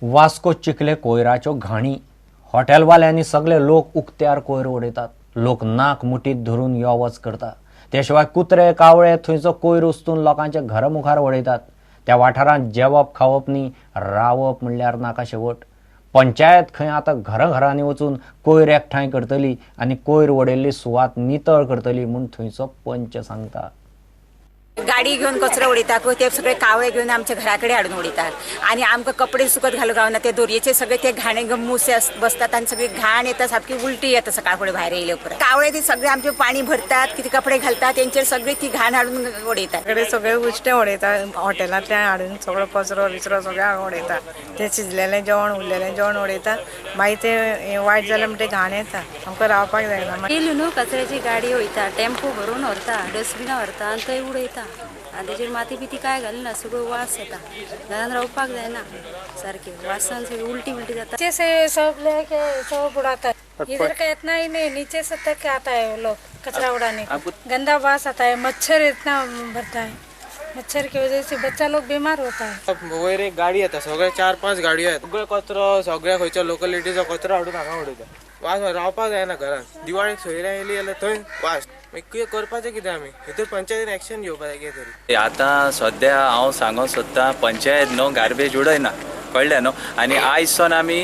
वास्को चिखले कोयराच्यो घाणी हॉटेलवाल्यांनी सगळे लोक उक्त्यार कोयर उडयतात। लोक नाक मुठीत धरून यो वच करतात। त्या शिवाय कुत्रे कावळे थंयचो कोयर उस्तून लोकांच्या घरामुखार उडयतात। त्या वाठारांत जेवप खावप न्ही रावप म्हणल्यार नाका शेवट। पंचायत खंय आतां घरांनी वचून कोयर एकठांय करतली आनी कोयर उडयल्ली सुवात नितळ करतली म्हूण थंयचो पंच सांगता। गाडी घेऊन कचरो उडयतात ते सगळे कावळे घेऊन आमच्या घराकडे हाडून उडयतात आणि आमकां कपडे सुकत घालूंक गावना ते दोरयेचे सगळे ते घाणे मुसे बसतात आणि सगळी घाण येता सारखी उलटी येता सकाळ फुडें भायर येयले उपरांत कावळे ते सगळे आमचे पाणी भरतात किती कपडे घालतात तेंचेर सगळी ती घाण हाडून उडयतात। सगळे सगळे उश्टे उडयतात हॉटेलांतल्यान हाडून सगळो कचरो बिचरो सगळे उडयतात। ते शिजलेलें जेवण उरलेलें जेवण उडयतात मागीर ते वायट जालें म्हणटा घाण येता आमकां रावपाक जायना। येयली न्हू कचऱ्याची गाडी वयता टेम्पो भरून व्हरता डस्टबिनां व्हरता आनी थंय उडयता आनी तेजेर माती बिती काय घालना सगळो वास येता घरान रावपाक जायना सारकें वासान सगळी उल्टी जाता। नीचे से सब लेके सब उड़ाता है, इधर का इतना ही नहीं नीचे से तक आता है वो लोग कचरा उड़ाने गंदा वास आता है। मच्छर इतना भरता है, मच्छर की वजह से बच्चा लोग बीमार होता है। वयर एक गाडी येता सगळे 4-5 गाडयो आहेत सगळे कचरो सगळ्या खंयच्या लोकलिटीचो कचरो हाडून हांगा उडयता। वास रावपाक जायना घरान दिवाळीक सोयऱ्या येयली जाल्यार थंय वास मागीर करपाचें कितें आमी भितर पंचायतीन एक्शन घेवपाक जाय कितें तरी। आतां सद्या हांव सांगूंक सोदतां पंचायत न्हू गार्बेज उडयना कळ्ळें न्हू आनी आयज सावन आमी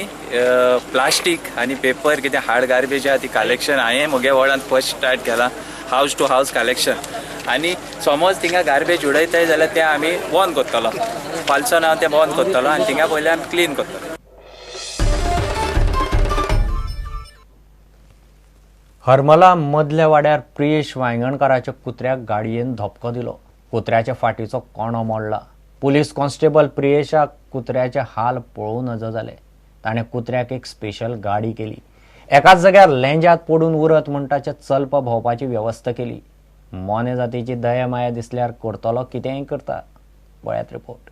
प्लास्टीक आनी पेपर कितें हार्ड गार्बेज आहा ती कलेक्शन हांवें म्हगे वॉर्डांत फर्स्ट स्टार्ट केलां हावज टू हावज कलेक्शन आनी समज थिंगा गार्बेज उडयताय जाल्यार तें आमी बंद करतलो फालसून हांव तें बंद करतलो आनी थिंगा पयलीं आमी क्लीन करतलो। हरमला मदल्या वाड्यार प्रियेश वांयगणकाराच्या कुत्र्याक गाडयेन धपको दिलो। कुत्र्याच्या फाटीचो कोणो मोडला। पुलीस कॉन्स्टेबल प्रियेशाक कुत्र्याचे हाल पळोवन नज जाले। ताणें कुत्र्याक एक स्पेशल गाडी केली। एकाच जाग्यार लेंज्यात पडून उरत म्हणटाचे चलप भोंवपाची वेवस्था केली। मोने जातीची दया माया दिसल्यार करतलो कितेंय करता। पळयात रिपोर्ट।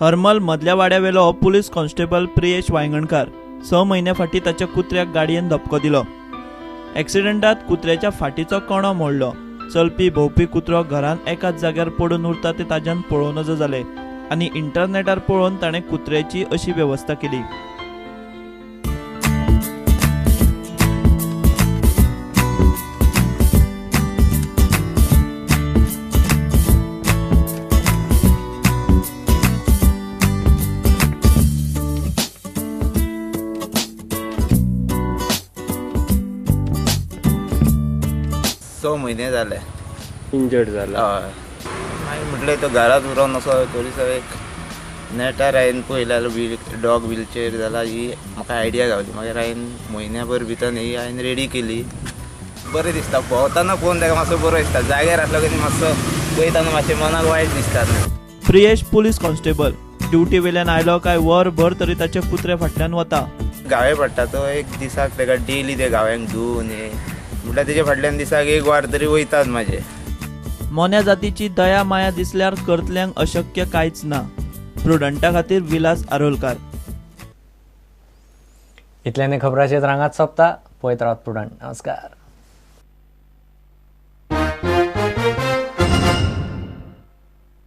हरमल मदल्या वाड्यावेलो पुलीस कॉन्स्टेबल प्रियेश वांयगणकार 6 म्हयन्या फाटीं ताच्या कुत्र्याक गाडयेन धपको दिलो। एक्सिडेंटात कुत्र्याच्या फाटीचो कणो मोडलो। चलपी भोंवपी कुत्रो घरान एकाच जाग्यार पडून उरता ते ताच्यान पळोवन नज जाले आनी इंटरनेटार पळोवन ताणें कुत्र्याची अशी वेवस्था केली। म्हयने जाले इंजर्ड जाला। हय मागीर म्हटलें तो घरात उरोन असो थोडीसो एक नेटार हांवें पळयल्यार डॉग व्हीलचेर जाल्यार ही म्हाका आयडिया गावली। मागीर हांवें म्हयन्याभर भितर ही हांवें रेडी केली। बरें दिसता भोंवताना पळोवन ताका मातसो बरो दिसता जाग्यार आसलो की मातसो पळयताना मातशें मनाक वायट दिसता। प्रियेश पुलीस कॉन्स्टेबल ड्युटी वेल्यान आयलो काय वरभर तरी ताचे कुत्रे फाटल्यान वता। गावे पडटा तो एक दिसाक ताका डेली ते गाव्यांक धुवन हे म्हटल्यार तेजे फाटल्यान दिसाक एक वार तरी वयतात म्हाजे। मोन्या जातीची दया माया दिसल्यार करतल्यांक अशक्य कांयच ना। प्रुडंटा खातीर विलास आरोलकार। इतल्यानी खबराचेर रंगात सोंपता। पळयत रावत प्रुडंट। नमस्कार।